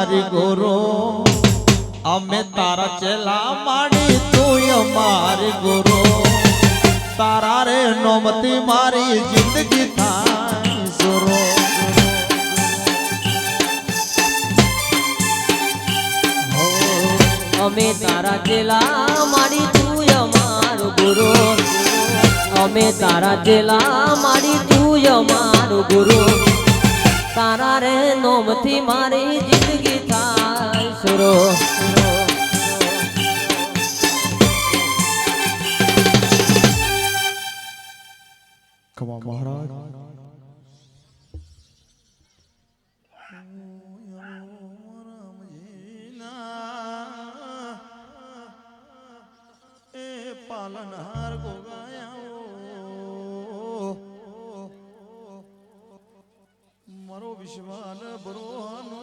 અમારી ગુરુ અમે તારા ચેલા માડી તું અમારી ગુરુ તારા રે નોમતી મારી જિંદગી થાય સુરો અમે તારા ચેલા માડી તું અમારો ગુરુ અમે તારા ચેલા માડી તું અમારો ગુરુ તારા રે નોમથી મારી જિંદગી થાય સુરો ખમા મહારાજ પાલનહાર ગોગાયા મારો વિશ્વાલ બરોહાનો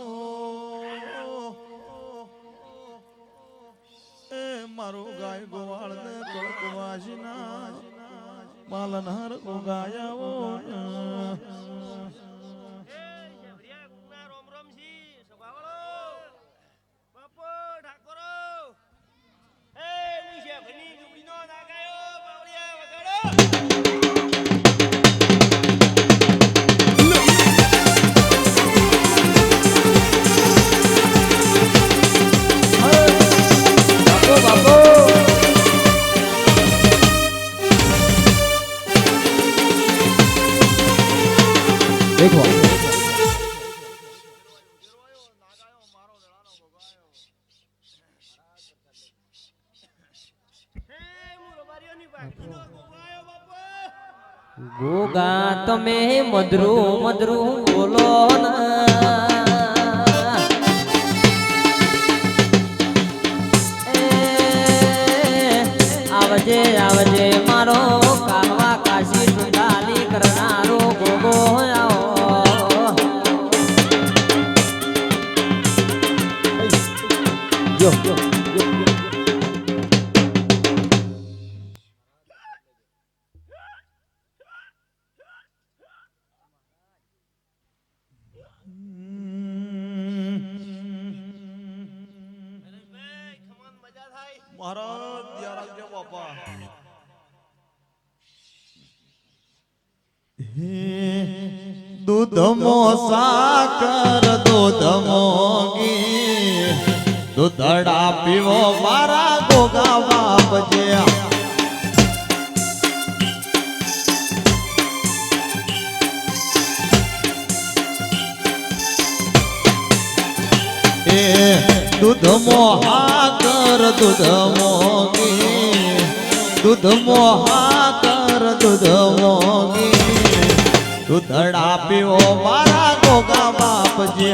એ મારો ગાય ગોવાળ ને કળકવાસીના પાલનહાર ગોગાયા देखो गोगा तमे मधुरू मधुरू बोलो ना आवजे आवजे मारो कावा Kashi टुंडाली करनारो Gogo Yo, yo, yo, yo. મહારાજ ધ્યાન રાખજો બાપા દૂધમો સાકર દૂધમો ઘી દૂધડા પીવો મારા ગોગા બાપજે એ દૂધમો હાકર દૂધમો ઘી દૂધમો હાકર દૂધમો ઘી દૂધડા પીવો મારા ગોગા બાપજે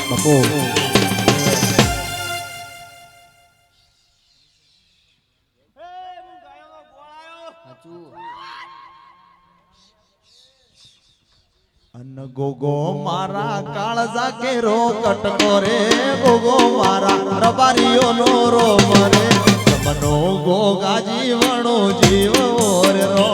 બાપુ અન ગોગો મારા કાળજા કેરો કટકો રે ગોગો મારા રબારીઓ નો રો મરે મનો ગોગા જીવણો જીવ ઓર રો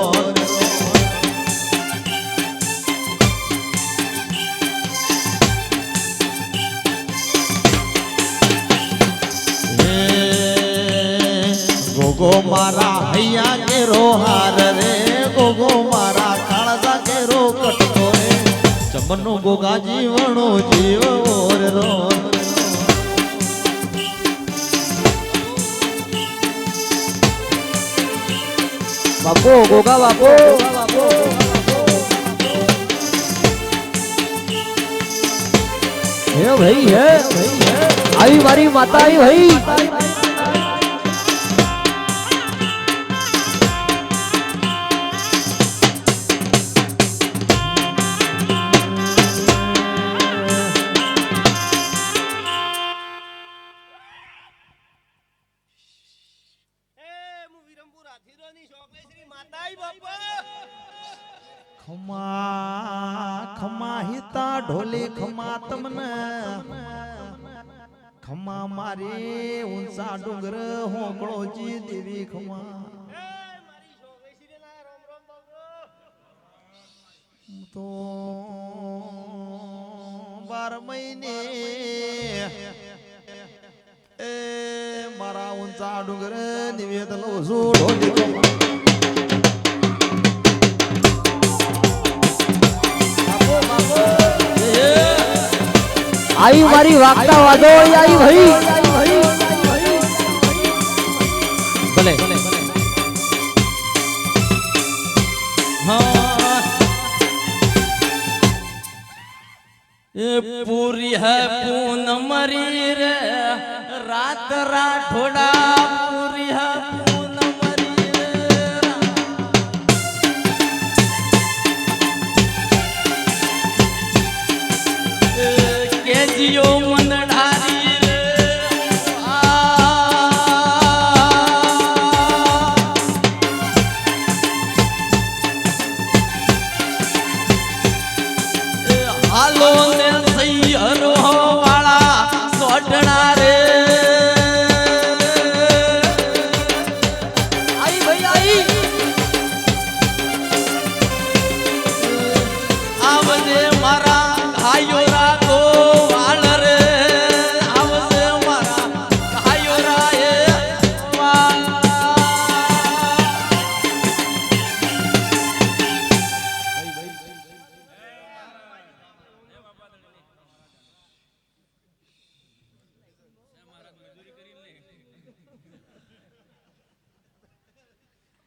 ગોગો મારા હૈયા કેરો હાર રે ગોગો મારા કાળજા કેરો કટકો રે ચમનો ગોગા જીવણો જીવ ઓર રો बापू गोगा बापू हे भाई है आई मारी माता आई भाई ખમા ખમા હિતા ઢોલી ખમા તમને ખમા મારી ઊંચા ડુંગર હોકળો જી દેવી ખમા તો મહિને એ મારા ઊંચા ડુંગર નિવેદ લઉં છું ઢોલી આવી મારી વાગતા વાદો આવી ભાઈ ભલે हाँ ये पूरी है पूनमरी रे रात राठोड़ा पूरी है पूनमरी रे के जियो मन ढारी रे हालो ने सैयरो वाला सोटना रे आई भाई आई आवजे मारा भाइयो रागो वाल रे आवजे मारा भाइयो राए वाल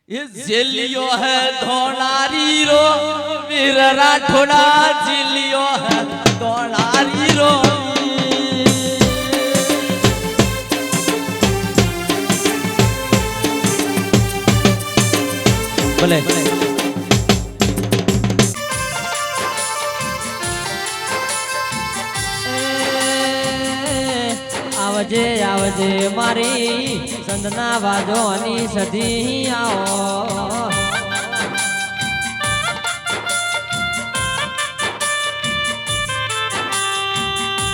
ये जेलियो है धोनारी रो वीर राठोड़ा जेलियो है धोनारी रो ભલે આવજે આવજે મારી સંદના વાજોની સધી આવો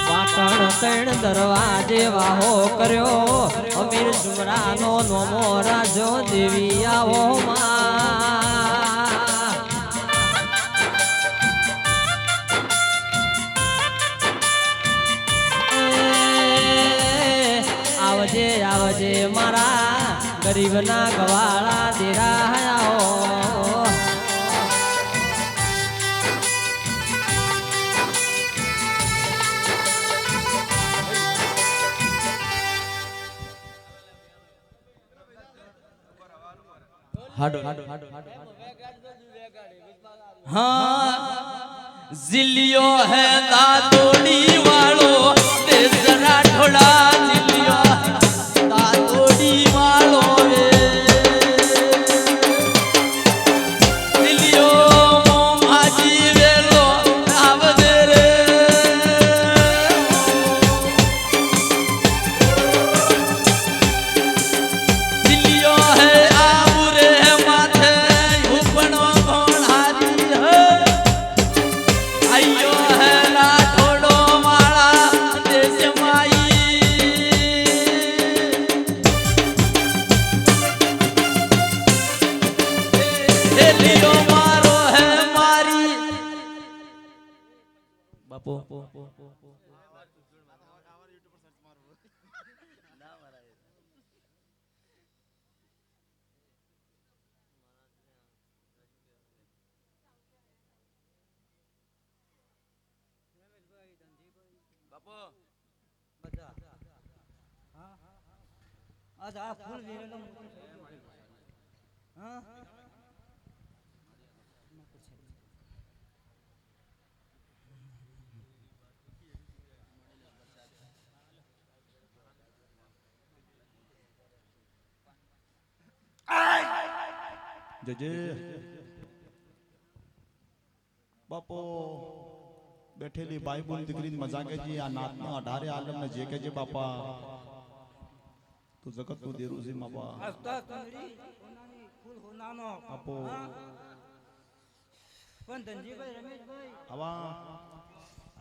પાટણ ત્રણ દરવાજે વાહો કર્યો અમીર સુમરાનો નોમો રાજો દેવી આવો માં આવજે આવજે મારા ગરીબના ગવાળા દેરા આવો हाँ जिलियो है दादोड़ी वालो देश राठोड़ा जिलियो है दादोड़ी वालो रे जिलियो मोमाजी वेलो आवदे रे जिलियो है आबुरे माथे उपनो घोड़ारी है आयो है राठोड़ो वाला देश माई लियो मारो है मारी बापू आज आ फूल लेलो हां જજે બાપો બેઠેલી બાઈ બોલ દીકરી મજા કે જી આ નાતનો 18 આલમ ને જે કે જે બાપા તું જગત નું દેરું છે બાપા આસ્તા તંગડી સોનાની ફૂલ હોનાનો બાપો પણ ધનજીભાઈ રમેશભાઈ આવા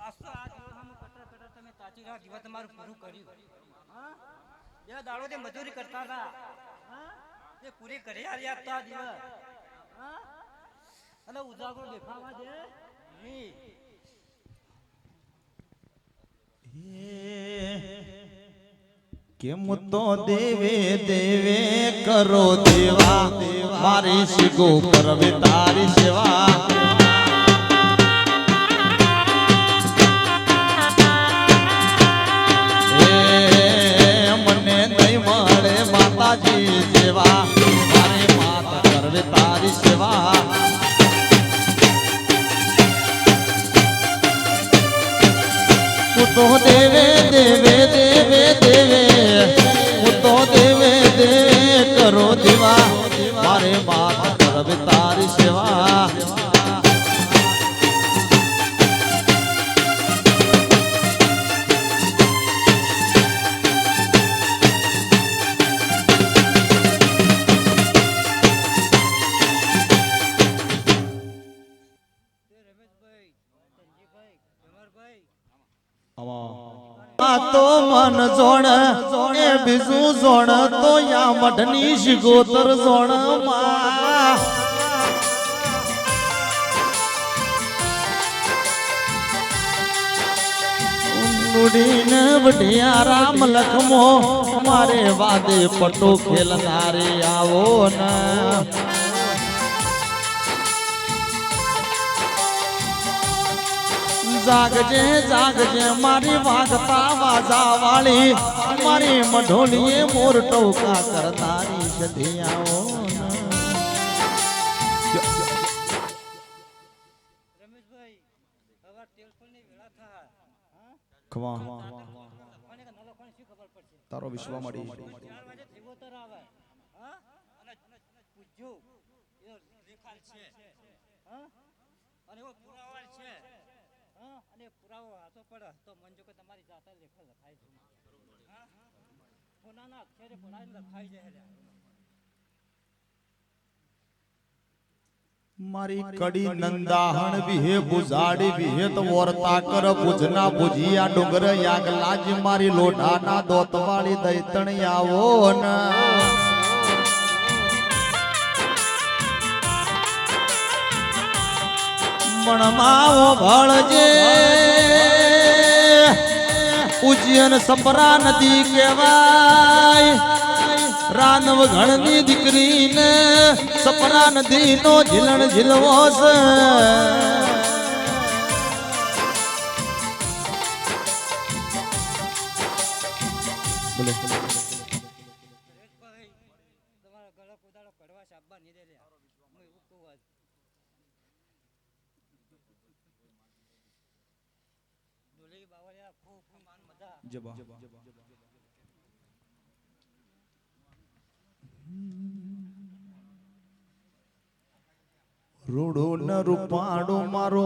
આસ્તા આ દિવસમાં કટર કટર તમે તાચી રાત દિવસ તમારું પૂરું કર્યું હા જે દાડો તે મજૂરી કરતા હતા હા એ પૂરી કરી આલ્યા હતા દિવસ હા અને ઉજાગરો દેખાવા દે નહીં કેમ તો દેવે દેવે કરો દેવા મારી શીખો કરવે તારી સેવા મને નહીં મળે માતાજી જેવા મારે માતા કરવે તારી સેવા તો દેવે દેવે દેવે દેવે હું તો દેવે દેવે કરો દેવા મારે માતા કરવે તારી સેવા તો મન જોણ એ બીજું જોણ તો યા મઢની શિગોતર જોણ માં નુડીને વઢિયા રામ લખમો મારે વાદે પટો ખેલનારે આવો ને જાગજે જાગજે મારી વાગતા વાજા વાળી મારી મઢોલીએ મોર ટોકા કરનારી સધિયાઓ રમેશભાઈ હવે ટેલિફોનની વેળા થા ખવા કોને કે નલો કોને શું ખબર પડશે તારો વિશ્વા મળી 4 વાગે જીવોતર આવે હા અને પૂછજો એ રેખાલ છે હા અને એવો પુરાવા છે અને પુરાવો હાથો પડે તો મંજો કે તમારી જાતે લેખો લખાય છે હા કોનાના અક્ષરે ભણાઈને લખાઈ જાય મારી કડી નંદાહણ વિહે બુઝાડી વિહે તો વર્તા કર બુજના બુજિયા ડુંગર યાગ લાજ મારી લોઢાના દોતવાળી દૈતણ આવો ને મણમાઓ ભળજે ઉજ્જૈન સપરા નદી કહેવાય રાનવ ઘણની દીકરીને સપરા નદી નો ઝીલણ ઝીલવો છે બોલે ભાઈ તમારા ગળા કુદાડો કડવા સાબા નહીં દે લ્યા હું એવું કહું આજ ડોલી બાવળિયા ખૂબ માન મજા જબા રૂડો ન રૂપાડો મારો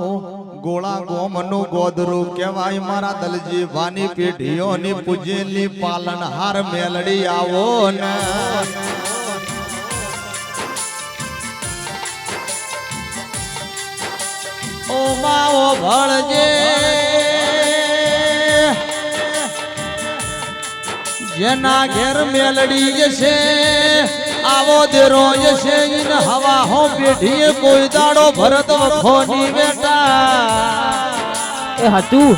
ગોળા ગોમનો ગોદરો કહેવાય મારા દલજી વાની પેઢીઓની પૂજેલી પાલનહાર મેલડી આવો ને ઓ માઓ ભળજે જેના ઘેર મેલડી જશે આવો દેરો જશે ઇન હવા હો પેઢીએ કોઈ દાડો ભરત વખોની બેટા એ હતું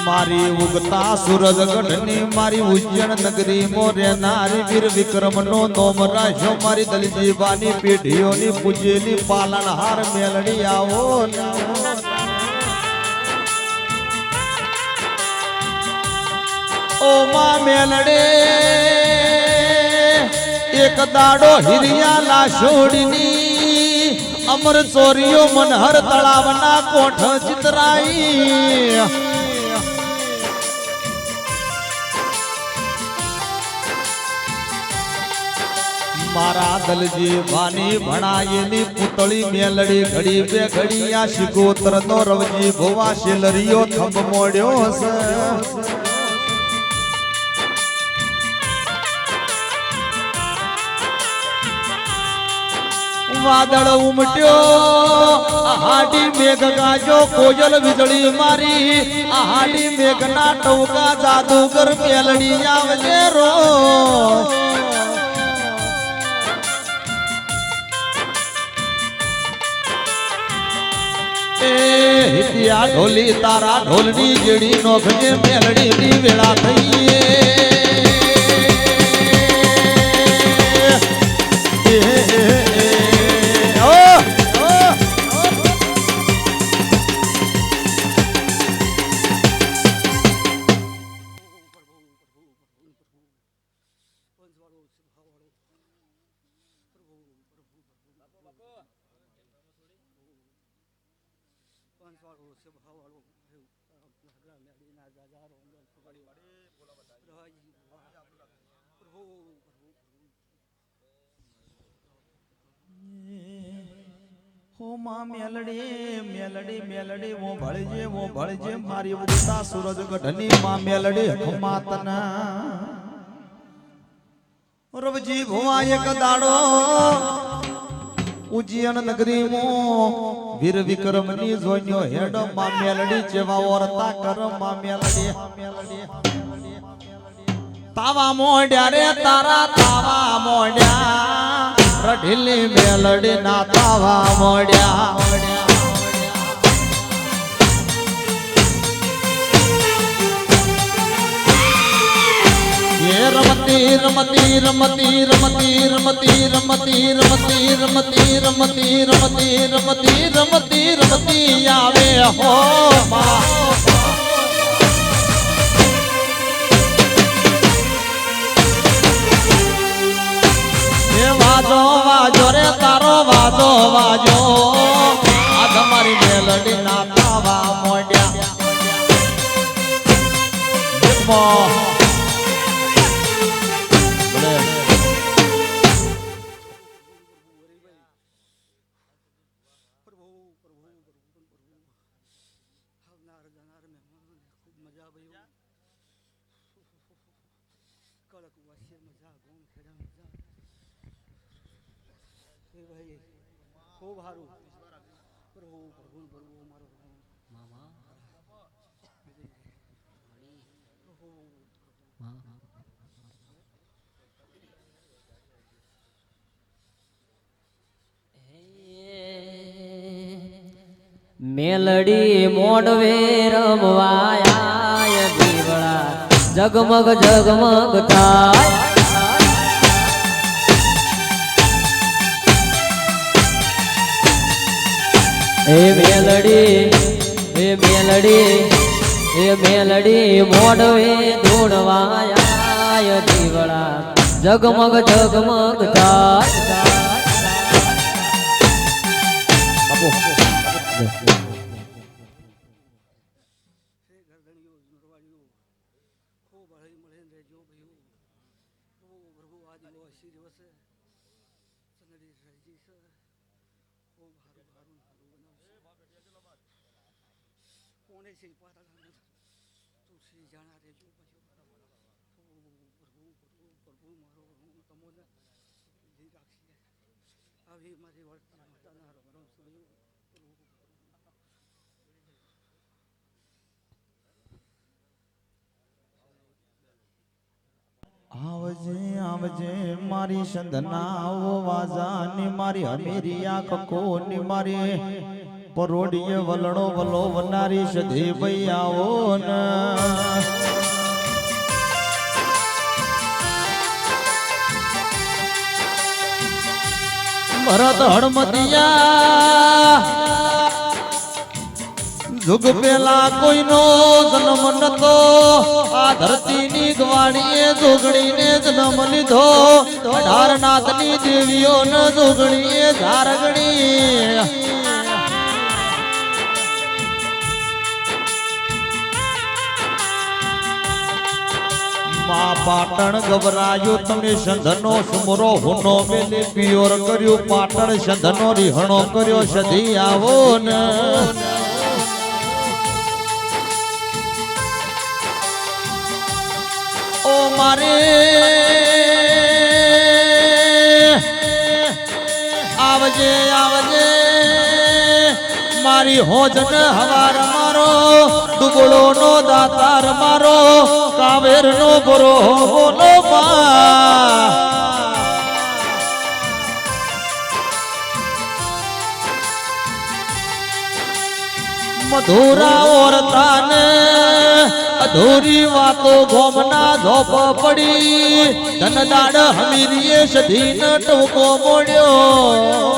મારી ઉગતા સૂરજ ગઢની મારી ઉજ્જૈન નગરી મોરે નારી વીર વિક્રમ નો નોમ રાખ્યો મારી દલજી બાની પેઢીઓની પૂજેલી પાલનહાર મેલડી આવો ઓ માં મેલડે એક દાડો હિરિયા લાશોડીની અમર ચોરીઓ મનહર તળાવના કોઠ ચિતરાઈ મારા દલજી વાની ભણાયેલી પુતળી મેલડી ઘડી બે ઘડી આ શિગોત્ર નો રવજી ભોવા શેલરીઓ થંભ મોડ્યો છે વાદળ ઉમટ્યો હાડી મેઘ ગાજો કોયલ વીજળી મારી હાડી મેઘના ટોકા જાદુગર મેલડી આવજે રો દિયા ઢોલી તારા ઢોલની જેડી નોખજે મેલડીની વેળા થઈએ હો માં મેલડી મેલડી મેલડી વો ભળજે મારી ઉગતા સૂરજ ગઢની માં મેલડી હમાતના રવજી ભુવા એક દાડો ઉજ્જૈન નગરી મો વીર વિક્રમની જોન્યો હેડો માં મેલડી જેવા વર્તા કર માં મેલડી તાવા મોઢ્યા રે તારા તાવા મોઢ્યા રઢીલી મેલડી ના તાવા મોઢ્યા રમતી રમતી રમતી રમતી રમતી રમતી રમતી રમતી રમતી રમતી રમતી રમતી રમતી આવે હો વાજો વાજો રે તારો વાજો વાજો આ તમારી મેલડી ના તાવા મોઢ્યા ખૂબ સારું પ્રભુ પ્રભુ પ્રભુ મારો મેલડી મોડવે રમવાયા દીવડા જગમગ જગમગ થાય એ મેલડી મોડવે દોડવાયા દીવડા જગમગ જગમગ થાય ખૂબ હળી મળે રહેજો ભાઈઓ પ્રભુ પ્રભુ આજ આશી દિવસે સનડી રહીજી છે ખૂબ સારું સારું સારું બનાવશે કોને છે પાતા તુલસી જાણા રહેજો ભાઈઓ પ્રભુ પ્રભુ પ્રભુ મારો હું તમોને લીધી રાખીએ આવી મારી વર્તા માતાના રમરમ સુયો આવજે આવજે મારી સંધના ઓ વાજાની મારી હમેરી આંખ કોની મારી પરોડીએ વલણો વલો વનારી સધી ભાઈ આવો ને ભરત હળમતિયા જુગ પેલા કોઈનો જન્મ નતો આ ધરતીની ગવાણીએ જોગણીને જન્મ લીધો 18 નાથની દેવીઓને જોગણીએ ધારગણી માં પાટણ ગવરાયો તમે સંધનો સુમરો હુનો મેલે પિયોર કર્યું પાટણ સંધનો રીહણો કર્યો સધી આવો ને ઓ મારે આવજે આવજે મારી હોજન હવાર મારો દુબળો નો દાતાર મારો કાવેર નો બરો બોલો મધુરા ઓરતાને અધૂરી વાતો ગોમના ધોપ પડી ધનદાડ હમીરીએ સધીન ટોકો મોડ્યો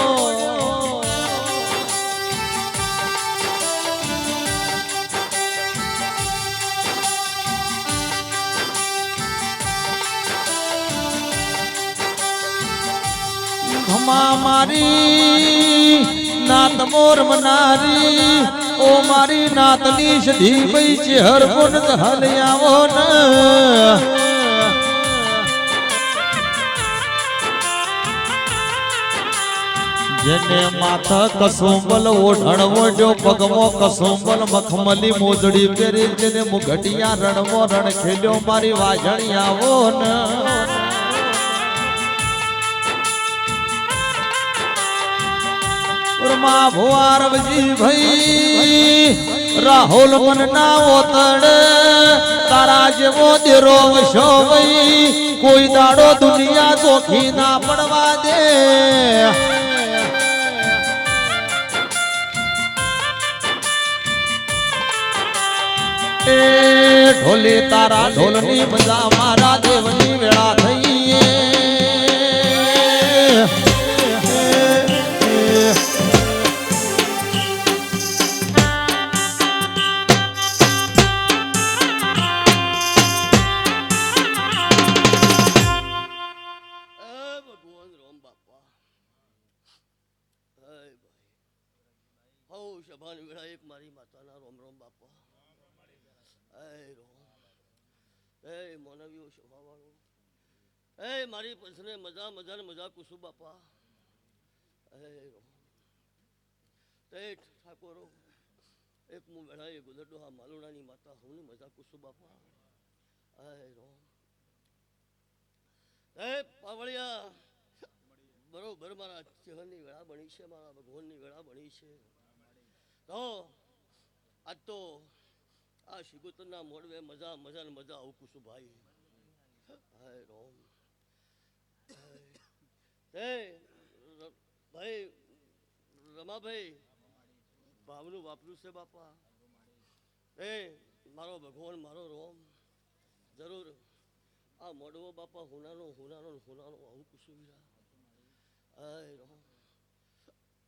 ઘમા મારી નાત મોર મનારી ઓ મારી નાતની સધી પઈ છે હર પુન હલ આવો ન જેને માથા કસોંબલ ઓઢણવો જો પગમો કસોંબલ મખમલી મોજડી પહેરી જેને મુઘટિયા રણવો રણ ખેલ્યો મારી વાજણી આવો ન ઉર્મા ભુવારવજી ભાઈ રાહુલ મન ના ઓતડ તારા જેવો દેરો વશો ભાઈ કોઈ દાડો દુનિયા ચોખી ના પડવા દે એ ઢોલી તારા ઢોલની મજા મારા દેવની વેળા થઈ સભાની વેળા એક મારી માતાના રોમ રોમ બાપા એ રોમ એ મોનવીઓ સભાવાળો એ મારી પંચને મજા મજા મજા કુસુ બાપા એ રોમ તે ઠાકોરો એક મુ વેળા એ ગુદરડો હા માલુડાની માતા હું મજા કુસુ બાપા એ રોમ એ પાવળિયા બરોબર મારા ચહેરની વેળા બની છે મારા ભગવાનની વેળા બની છે તો આજ તો આ શિગોતરના મોડવે મજા મજા ને મજા આવું કુસુ ભાઈ હાય રોમ હે ભાઈ રમાભાઈ ભાવનું વાપર્યું છે બાપા એ મારો ભગવાન મારો રોમ જરૂર આ મોડવો બાપા હુનાનો હુનાનો હુનાનો આવું કુસુ વીરા હાય રોમ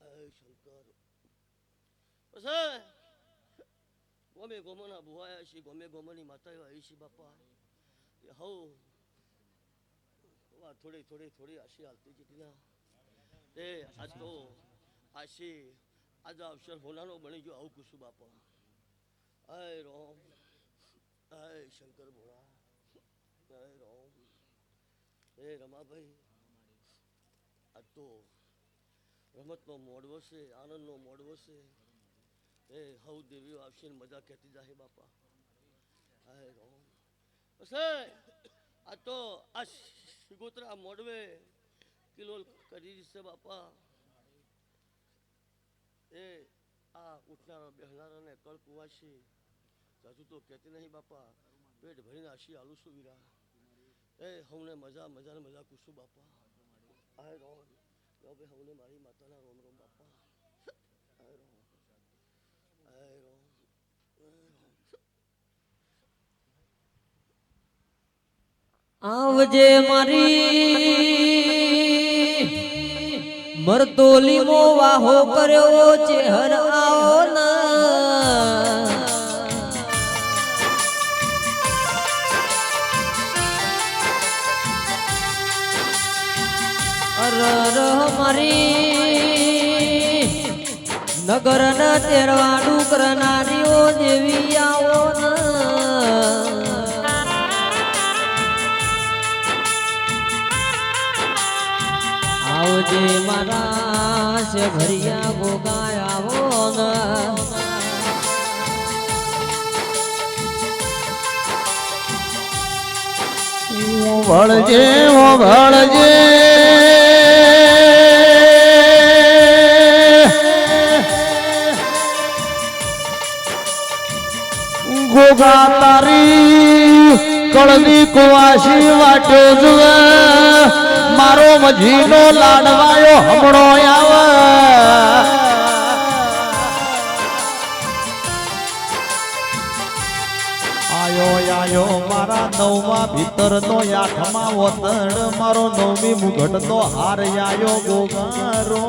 હાય શંકર પછી ગમે ગોમના ભુવાયા છે ગમે ગોમની માતાઓ આવી છે બાપા એ હવ થોડી થોડી થોડી આશી હાલતી જીતીના તે આજ તો આશી આજે અવસર હોનાનો બની ગયો આવું કુસુ બાપા હાય રોમ હાય શંકર ભોળા હાય રોમ હે રમાભાઈ આજ તો રમતનો મોડવો છે આનંદનો મોડવો છે એ હવ દેવીઓ આવશે ને મજા કહેતી જાય બાપા હાય રોમ પછી આ તો આ શિગોતરા મોડવે કિલો કરી દીશે બાપા એ આ ઉઠનારા બેહનારા ને કળ કુવાશી હજુ તો કહેતી નહીં બાપા પેટ ભરીને આશી આલું છું વીરા એ હવને મજા મજા ને મજા કુશું બાપા હાય રોમ ભાઈ હવને મારી માતાના રોમ રોમ બાપા હાય રોમ આવજે મારી મરતોલી મો વાહો કર્યો ચેહર આવો ના અરર મારી નગર ના તેરવાડું કરનારીઓ દેવી આવો આવજે મારા છે ભરિયા ગોગાય આવો વળજે ઓ વળજે ગોગા તારી કળની કુવાસી વાટ્યો જુએ મારો મજીનો લાડવાયો હમણો આવે ભીતર નો આઠમા વતન મારો નવમી મુગટ નો હાર આયો ગોગારો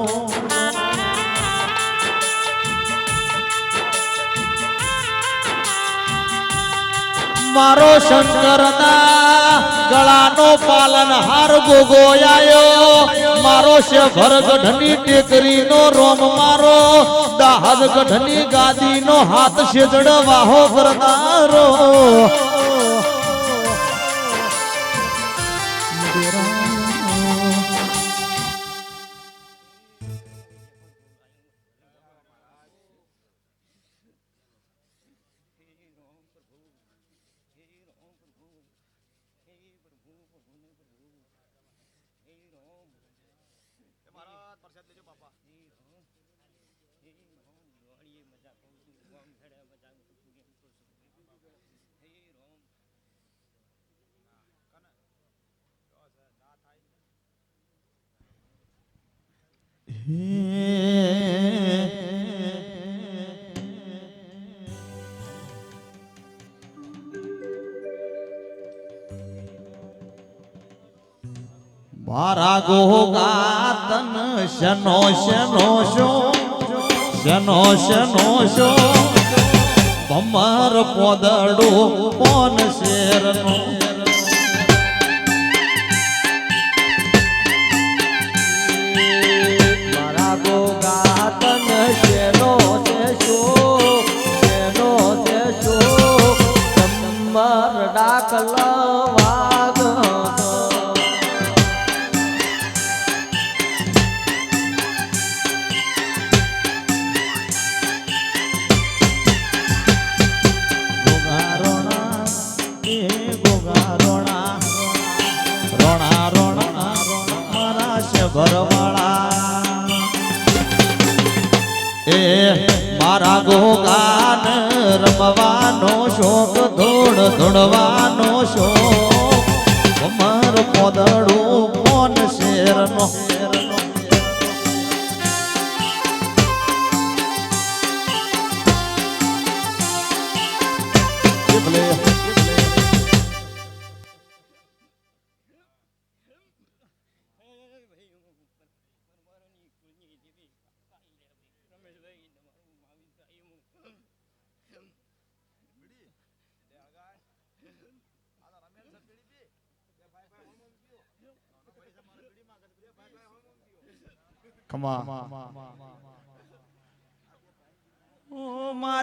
મારો શંકરના ગળાનો પાલનહાર ગોગો આયો મારો શેભર ગઢની ટેકરીનો રોમ મારો દાહદ ગઢની ગાદીનો હાથ શેજડ વાહો કરનારો મારા ગોગાતન શનો શનો શો શનો શનો શો ભમર પોદડો કોન શેરનો મારા ગોગાતન શેનો છે શેનો છે ભમર ડાકલ વાગ ભરવાળા એ મારા ગોગાન રમવાનો શોખ ધોડ ધોડવાનો શોખ ભમર પોદડું કોન શેરનો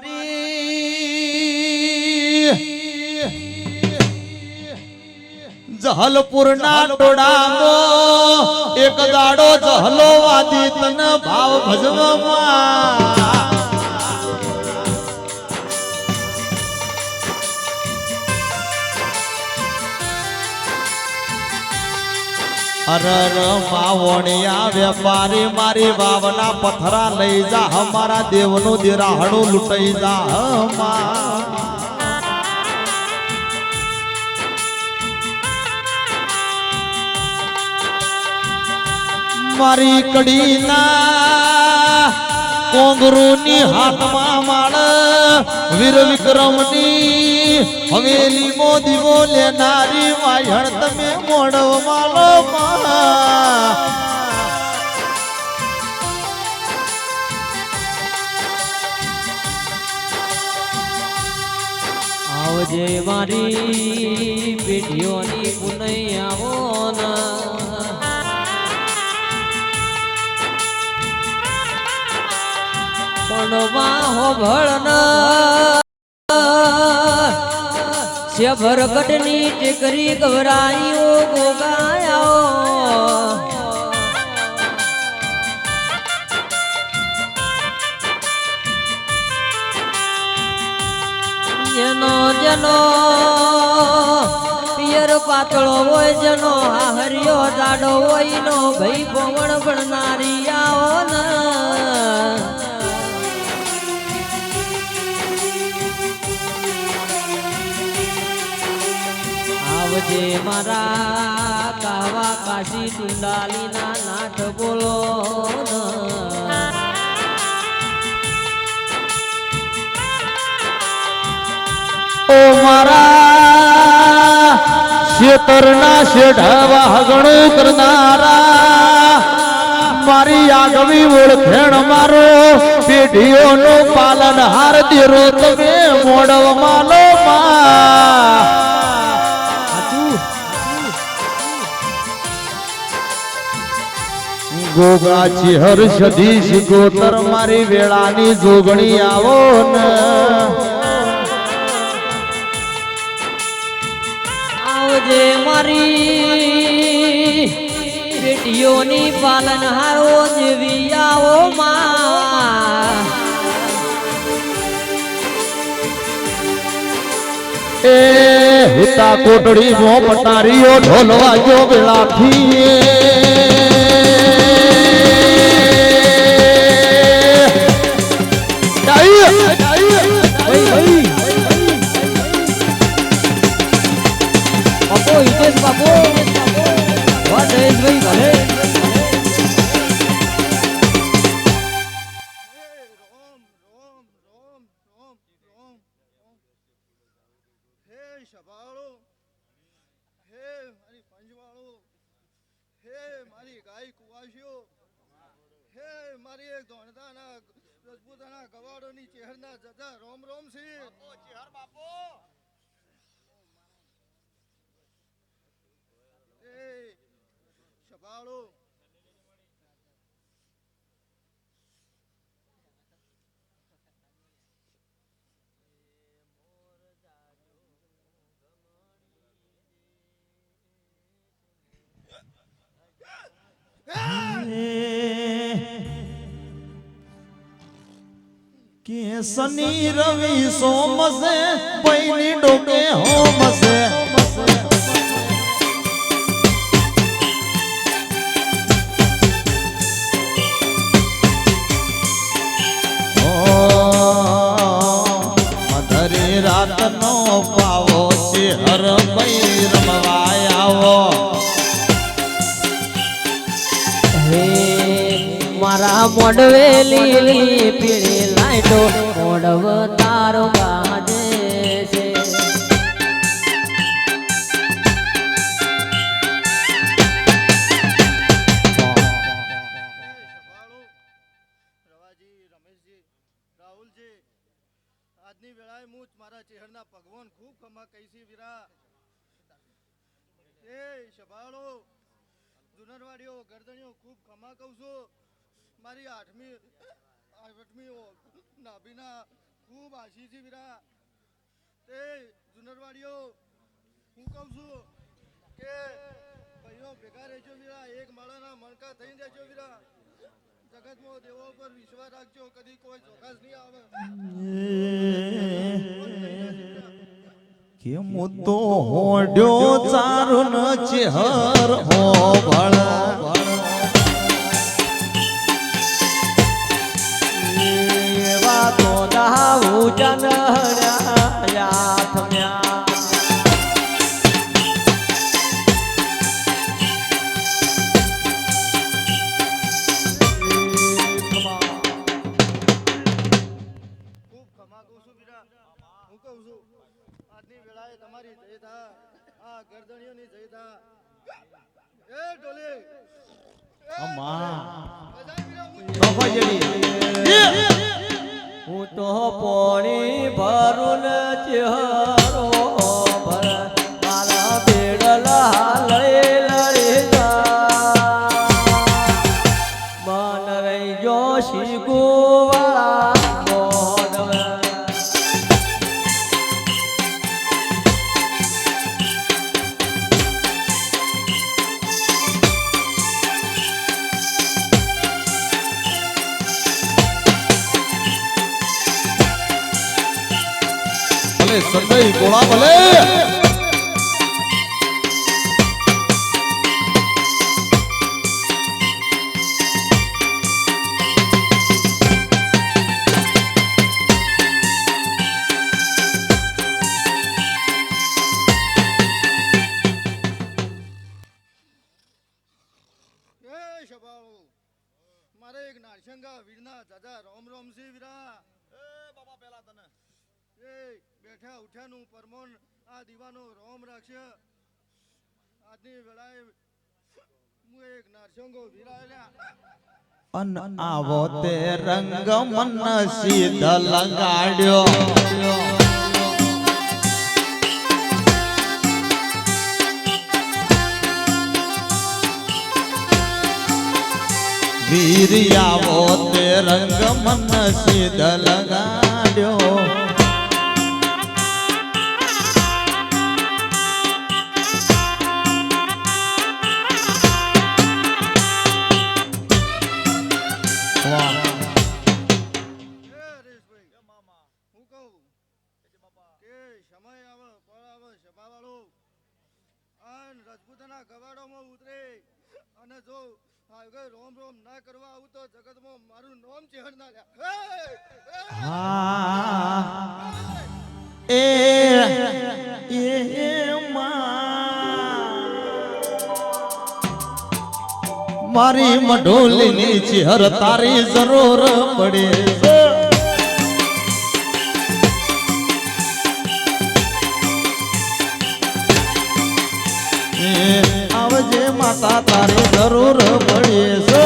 મારી જહલપુરના ટોડામાં એક દાડો જહલો વાદી તન ભાવ ભજવામાં અરર માવણિયા વેપારી મારી વાવના પથરા લઈ જા અમારા દેવનું દિરાહડું લૂંટાઈ જા મારી કડીના કોંગરુની હાથમાં માળ વીર વિક્રમની હવેલી મોદીવો લેનારી વાયણ તમે મોડવ માલો આવજે મારી પેઢીઓની પુનઈ આવો ના વાહો ભળન શેભર ગઢની ટેકરી ગવરાયો ગોગાયો જેનો જેનો પિયર પાતળો હોય જેનો હાહરિયો જાડો હોય નો ભાઈ પવન ભણનારી આવો ના આવજે મારા કાવા કાશી ટુંડાલીના નાથ બોલો ઓ મારા શેતરના શેઢવા હગણું કરનારા મારી આગવી ઓળખેણ મારો પેઢીઓનું પાલન હાર દેરો તમે મોડવ માલો ગોગા ચિહર સદીશ ગોતર મારી વેળાની જોગણી આવો ને આવજે મારી બેટીઓની પાલન હારો જેવી આવો માં એ હિતા કોટડી મો પટારીઓ ઢોલવા જો વેળાથી બાપો હિતેશ બાપો વાહ જયેશભાઈ ભલે રોમ રોમ રોમ રોમ રોમ હે શભાળો હે મારી પંજવાળો હે મારી ગાય કુવાસીઓ હે મારી એક ધોણદાના રજપૂતાના ગવાડોની ચહેરના જજા રોમ રોમ છે ચહેર બાપો એ શભાળો કે શનિ રવિ સોમસે પૈની ડોકે હોમસે મધરી રાતનો પાવો છે હર ભાઈ રમવાય આવો હે મારા મોડવે લીલી પીળી લાઈટો મોડવ તારો બાજે છે શભાળો રવાજી રમેશજી રાહુલજી આજની વેળાએ હું જ મારા ચહેરના ભગવાન ખૂબ ખમા કહીશી વીરા એ શભાળો જુનરવાડીઓ ગરદણીઓ ખૂબ ખમા કહું છું મારી આઠમી નાભીના ખૂબ આશી છે વીરા તે જુનરવાડીઓ હું કહું છું કે ભાઈઓ ભેગા રહેજો વીરા એક માળાના મણકા થઈ રહેજો વીરા જગતમાં દેવો પર વિશ્વાસ રાખજો કદી કોઈ ચોકાસ નહીં આવે કે મુદ્દો હોડ્યો ચારું ન ચેહર હો ભળા એવા તો દાવું જનહર્યા યાથમ્યા ખૂબ ખમા કહું છું વીરા હું કહું છું આજની વેળાએ તમારી જય થા આ ગરદણીઓની જય થા એ ઢોલે હું તો પોણી ભરું ને ચહેરો ભર મારા બેડલા લઈ લઈ મન રહી જો શીખુવાળા મોડવે ભલે સંદઈ ગોળા ભલે એ શભાળો મારે એક નારશંગા વીરના દાદા રોમ રોમ છે વીરા એ બાબા પહેલા તને એ બેઠા ઉઠ્યાનું પરમોન આ દીવાનો રોમ રાખશે આજની વેળાએ હું એક નારસંગો વિરાયલા અન આવો તે રંગ મન સીધ લગાડ્યો વીર આવો તે રંગ મન સીધ લગાડ્યો હું કહું કે સમય આવે પળ આવે સભાવાળો અન રજપૂતના ગવાડોમાં ઉતરે અને જો આગળ રોમ રોમ ના કરવા આવું તો જગતમાં મારું નામ ચહેર ના લ્યા હા મારી મઢોલીની ચહેર તારી જરૂર પડે આવજે માતા તારી જરૂર પડે છે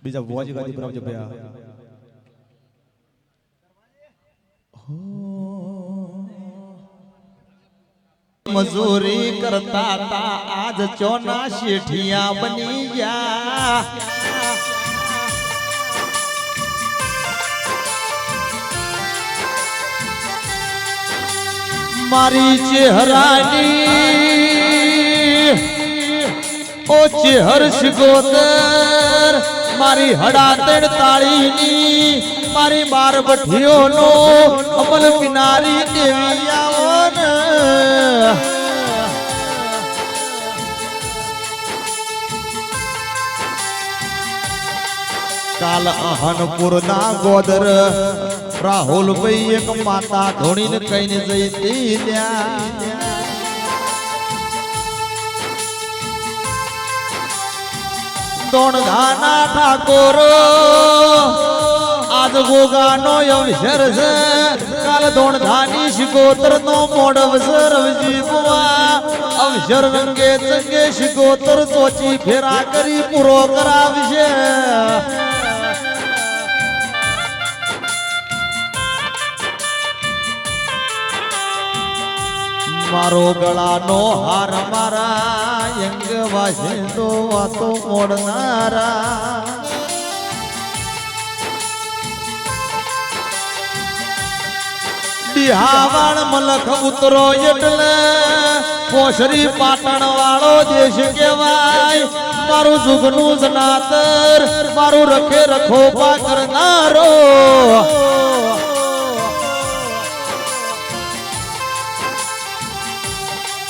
બીજા ભુવાજી ગાદી પર આવજો ભયા મજૂરી કરતા તા આજ ચોના શેઠિયા બની ગયા મારી ચહેરાની ઓ ચહેર શિગોતર મારી હડાતડ તાળીની મારી બાર ભઠીઓનો અમલ કિનારી દેવી આવો ને કાલ અહનપુર ના ગોદર રાહુલ ભાઈ એક માતા ધોણીને કહીને જઈ ત્યાં દોણધાના ઠાકોર આજ ગોગાનો અવસર છે કાલ દોણધાની શિકોતર નો મોડ અવસર અવજીવવા અવસર રંગે ચંગે શિકોતર ચોચી ફેરા કરી પૂરો કરાવશે મારો ગળાનો હાર મારા અંગ વાસે તો વાતો મોડનારા બિહાવાળ મલખ ઉતરો એટલે કોસરી પાટણ વાળો દેશ કહેવાય મારું જુગનું જનાતર મારું રખે રખોપા કરનારો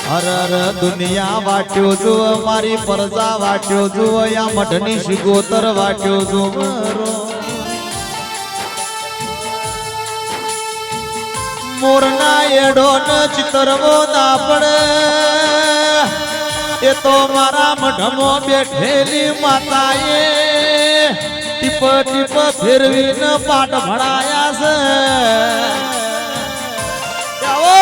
હર દુનિયા વાટ્યો જુઓ મારી પરજા વાટ્યો જુઓ યા મઢની શિગોતર વાટ્યો જુઓ મોરના એડો ન ચિતરવો ના પડે એ તો મારા મઢમાં બેઠેલી માતાએ ટીપ ટીપ ફેરવીને પાઠ ભણાયા છે આવો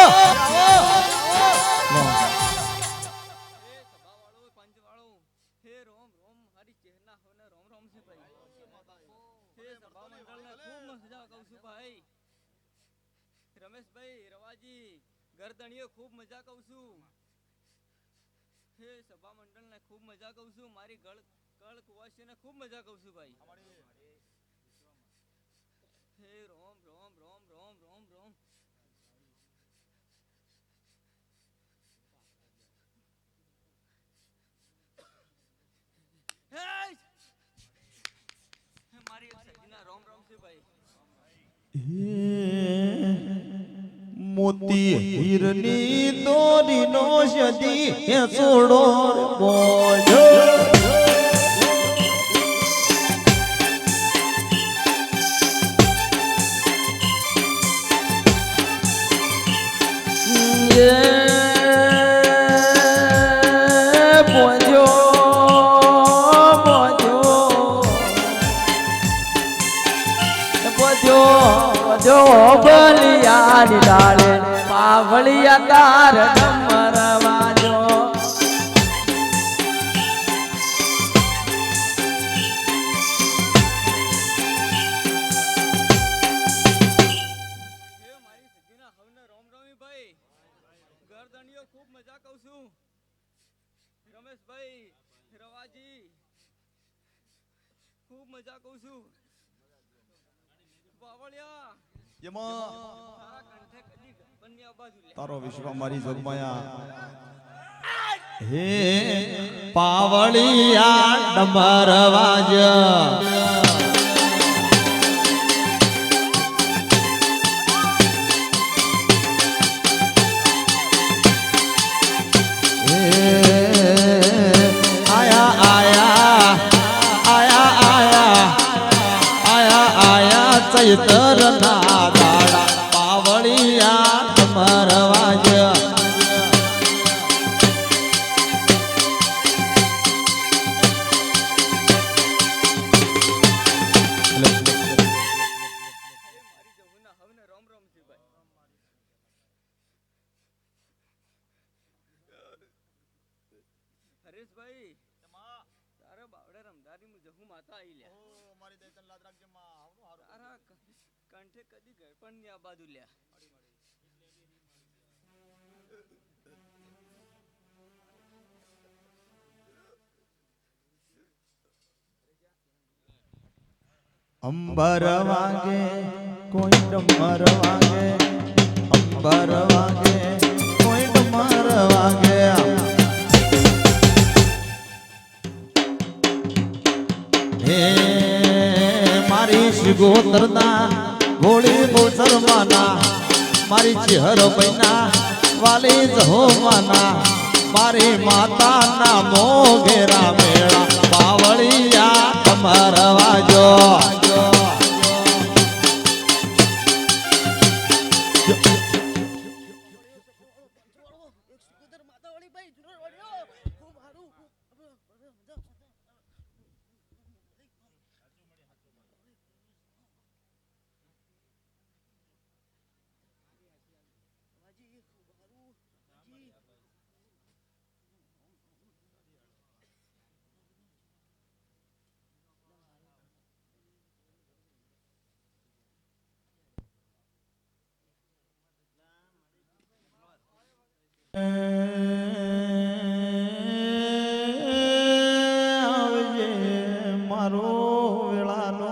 રમેશભાઈ રવાજી ગરદણીઓ ખૂબ મજા કહું છું હે સભા મંડળ ને ખૂબ મજા કહું છું મારી કળ કુવાસી ને ખૂબ મજા કહું છું ભાઈ હે રોમ રોમ રોમ રોમ રોમ રોમ મારી સજીના રોમ રોમ છે ભાઈ મોતી હીરની દોરી નો સદી હે છોડો બોજો બલિયા ડાળે પાવળિયા તાર ડમર વાજો હે મારી સજીના હવને રોમ રોમી ભાઈ ગરદણીઓ ખૂબ મજા કહું છું રમેશભાઈ રવાજી ખૂબ મજા કહું છું બાવળિયા એમાં તારા કંઠે કદી ગણપણની આ બાજુ લે તારો વિશ્વ મારી જોગમાયા હે પાવળિયા ડમર વાજ ચૈતર ના દાડા પાવળિયા ડમર વાજ મારી જવુના હવને રોમ રોમ છે ભાઈ હરેશભાઈ તારે બાવડે રમદારી મુ જહુ માતા આઈ લ્યા તારા કંઠે કદી ગળપણની આ બાજુ લ્યા અંબર વાગે કોઈ ડમર વાગે અંબર વાગે કોઈ ડમર વાગે હે મારી શિગોતરના ગોળી ગોચરમાના મારી ચહેર બૈના વાલી જહોમાના મારી માતાના મોગેરા મેળા પાવળિયા કમર વાજો મારો વેળાનો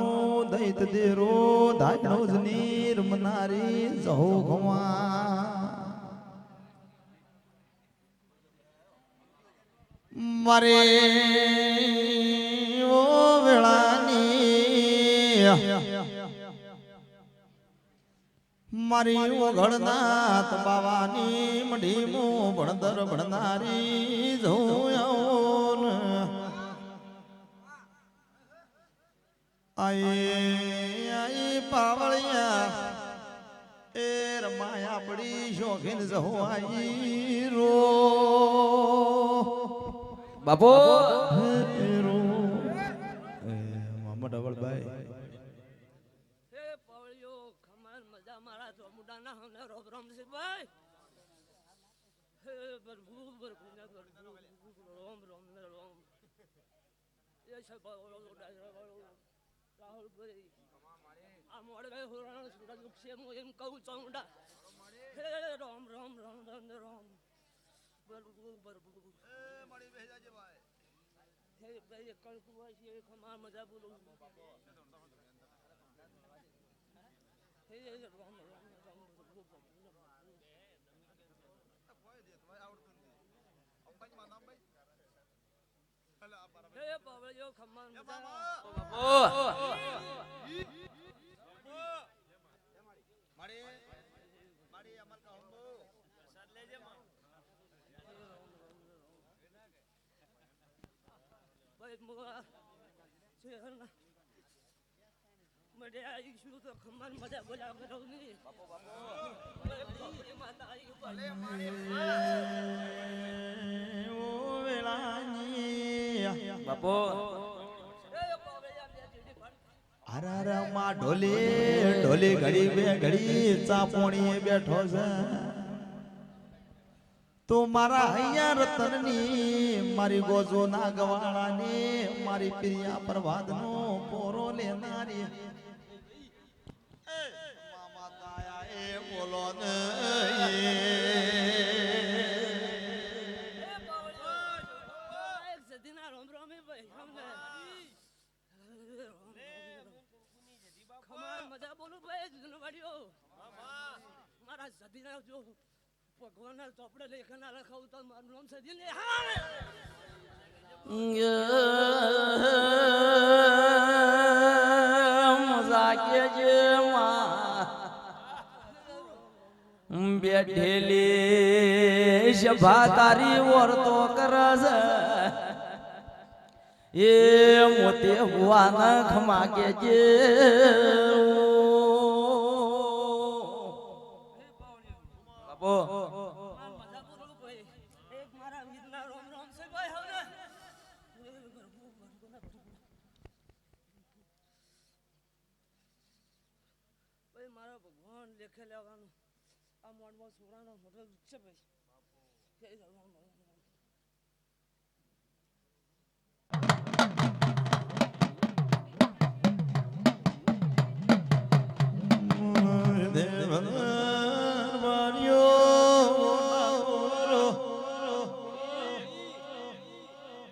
દૈત દેરો ધાયણો જ નીર મનારી જહો ઘવા મારે ઓ વેળાની મારી ઓઘડનાથ બાવાની મઢીમો ભણતર ભણનારી જોયો આઈ પાવળિયા એ રમાયા પડી શોખીન જહો આઈ રો બાપુ રો મોહમ્મદ અવળભાઈ હે પાવળિયો ખમાન મજા મારા ચોમુડાના હને રોમ રોમ છે ભાઈ હે પ્રભુ પ્રભુ રોમ રોમ રોમ એ છે રાહુલ ભાઈ આ મોડે ભાઈ હોરાનો સુરજ છે હું એમ કહું ચોમુડા હે રોમ રોમ રોમ રોમ રોમ પ્રભુ પ્રભુ એ મળી બેહી જાજે ભાઈ હે ભાઈ કણકુવા છે ખમાન મજા બોલું હે રોમ રોમ રોમ હે પાવળિયો ખમાન મજા મડે આવી છું તો ખમાન મજા બોલા કરો ની બાપો બાપો માતા આવી ભલે ઓ વેળાની બાપુ અરે માં ઢોલી ઢોલી ઘડી બે ઘડી ચાપોણીએ બેઠો છે તું મારા હૈયા રતનની મારી ગોજો નાગવાળાની મારી પ્રિયા પ્રભાતનો પોરો લેનારી મામા તાયા એ બોલો ને મજા બોલું ભાઈ જુનવાડીઓ મારા સદીના જો ભગવાનના ચોપડે લેખના લખાવું તો મારું નામ સદી ને બેઠેલી સભા તારી વર્તો કરસ એ મોતે હુવાના ખમા કે જે મજા બોલું ભાઈ એક મારા વીરના રોમ રોમ છે ભાઈ હવે ભાઈ મારા ભગવાન લેખે લેવાનું આ મોડમાં છોરાનો મોટો છે ભાઈ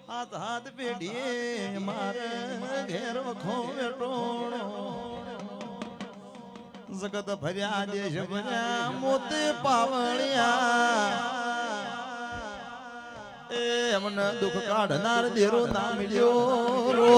હાથ હાથ પેઢીએ મારે ઘેર વખો વેટોણો જગત ભર્યા દેશ ભર્યા મોતે પાવણિયા એ અમને દુઃખ કાઢનાર દેરો ના મળ્યો રો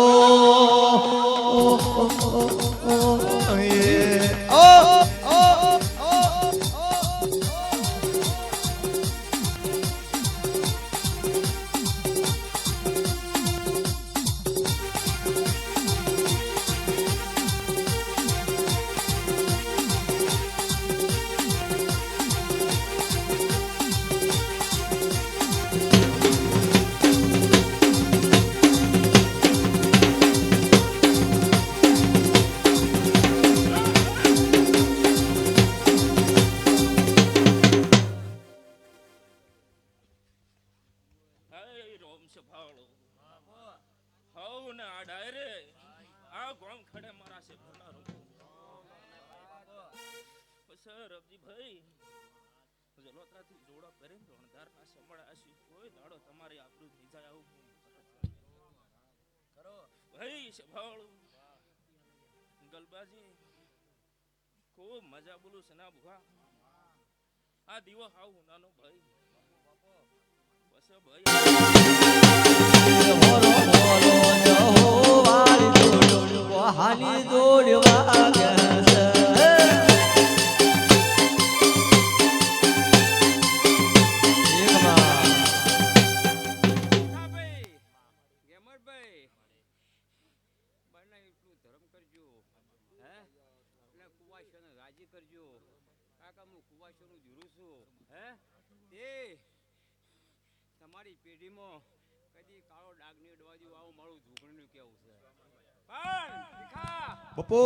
ગલબાજી ખૂબ મજા બોલું સના ભુવા આ દીવો હાવ નાનો ભાઈ બસ ભાઈ હાલી દોડવા તમારી પેઢીમાં કદી કાળો ડાગ ની અડવાજી આવું મારું ઝૂકણીનું કેવું છે બપો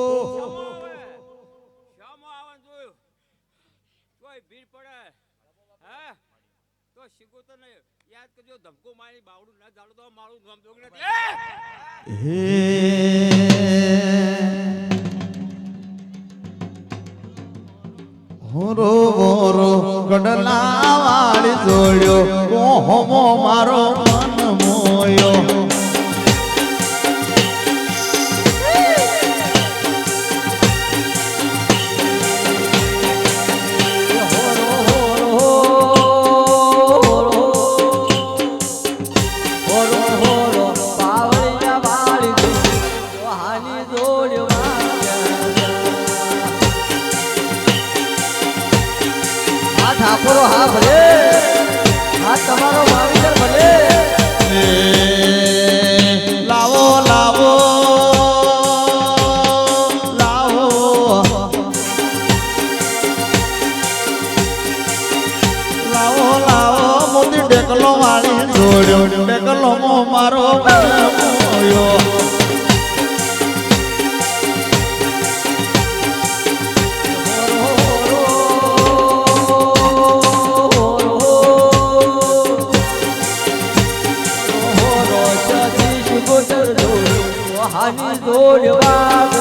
શામાં આવવાનું જોયું કોઈ ભીડ પડે હે તો શીખો તો ને યાદ કરજો ધમકો મારી બાવડું ના જાડો તો મારું નામ જોગ નથી હોરો હોરો ગડલા વાળી જોડ્યો હોમો મારો મન મોયો ઠાકોરો હા ભલે હા તમારો માવીદર ભલે લાવો લાવો લાવો લાવો લાવો મોતી ડેકલો વાળી જોડ્યો ડેકલો મો મારો મોયો ઢોલ વાગ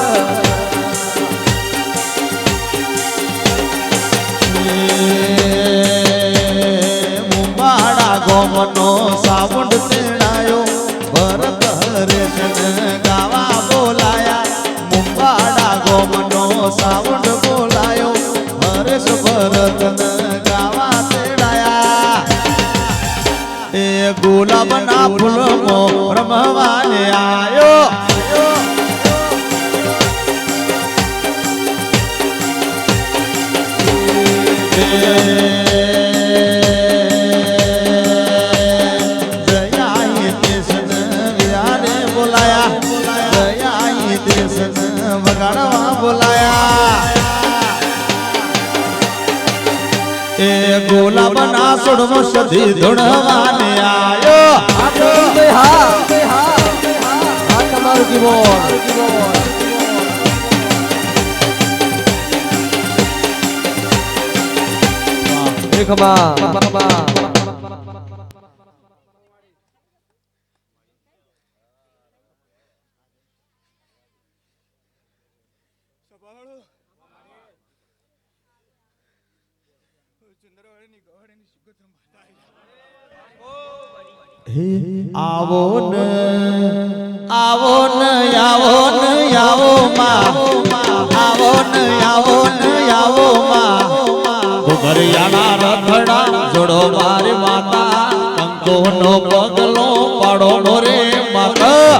મુંબાડા ગોમનો સાઉન્ડ તેડાયો ભરત હરેશને ગાવા બોલાયા મુંબાડા ગોમનો સાઉન્ડ બોલાયો હરેશ ભરતને ગાવા તેડાયા એ ગુલાબના ફૂલમાં રમવાને આયો ગુલાબના સોડમો સધી ધૂણવાને આયો હા તમારું કીબોર્ડ સભાળો ચંદ્રવાળીની ગવાડીની સુગંધ માતા આવો ને આવો ને આવો ને આવો માં આવો ને આવો ને આવો માં ઘરિયાણા રખડા જોડો મારી માતા કંકોનો પગલો પાડો મોરે માતા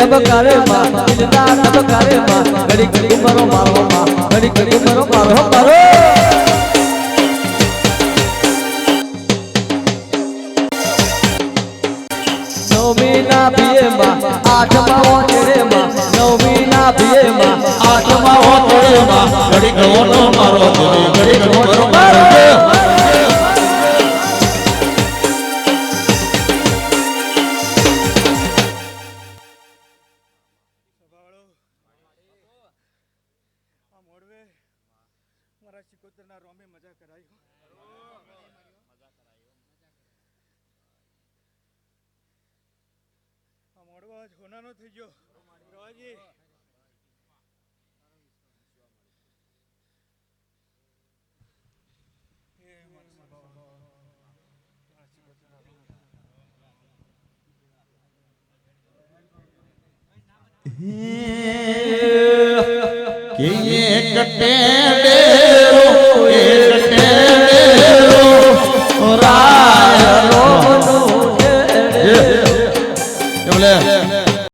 ધબકારે માં દિલના ધબકારે માં ઘડી ઘડી મરો મારો માં ઘડી ઘડી મરો મારો મારો નવમીના પિયે માં આઠમા ઓચરે માં નવમીના પિયે માં આઠમા હોતરે માં ઘડી ઘણો મારો ઘડી ઘણો મારો સભાળો આ મોડવે મારા સિકોતરના રોમે મજા કરાયો આ મોડવો આજ હોનાનો થઈ ગયો રવાજી કે એક ટેડે